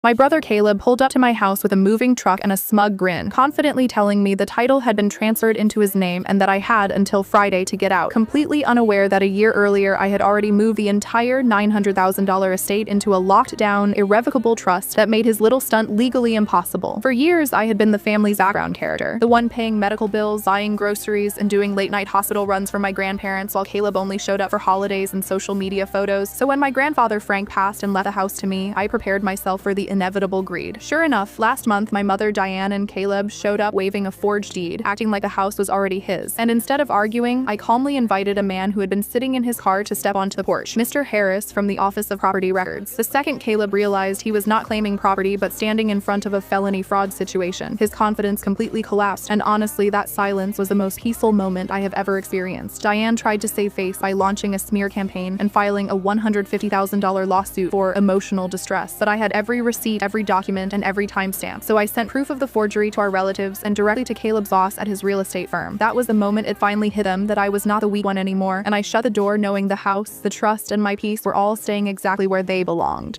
My brother Caleb pulled up to my house with a moving truck and a smug grin, confidently telling me the title had been transferred into his name and that I had until Friday to get out, completely unaware that a year earlier I had already moved the entire $900,000 estate into a locked-down, irrevocable trust that made his little stunt legally impossible. For years, I had been the family's background character, the one paying medical bills, buying groceries, and doing late-night hospital runs for my grandparents while Caleb only showed up for holidays and social media photos. So when my grandfather Frank passed and left the house to me, I prepared myself for the inevitable greed. Sure enough, last month my mother Diane and Caleb showed up waving a forged deed, acting like the house was already his. And instead of arguing, I calmly invited a man who had been sitting in his car to step onto the porch, Mr. Harris from the Office of Property Records. The second Caleb realized he was not claiming property but standing in front of a felony fraud situation, his confidence completely collapsed, and honestly that silence was the most peaceful moment I have ever experienced. Diane tried to save face by launching a smear campaign and filing a $150,000 lawsuit for emotional distress, but I had every receipt, every document, and every timestamp. So I sent proof of the forgery to our relatives and directly to Caleb's boss at his real estate firm. That was the moment it finally hit him that I was not the weak one anymore, and I shut the door knowing the house, the trust, and my peace were all staying exactly where they belonged.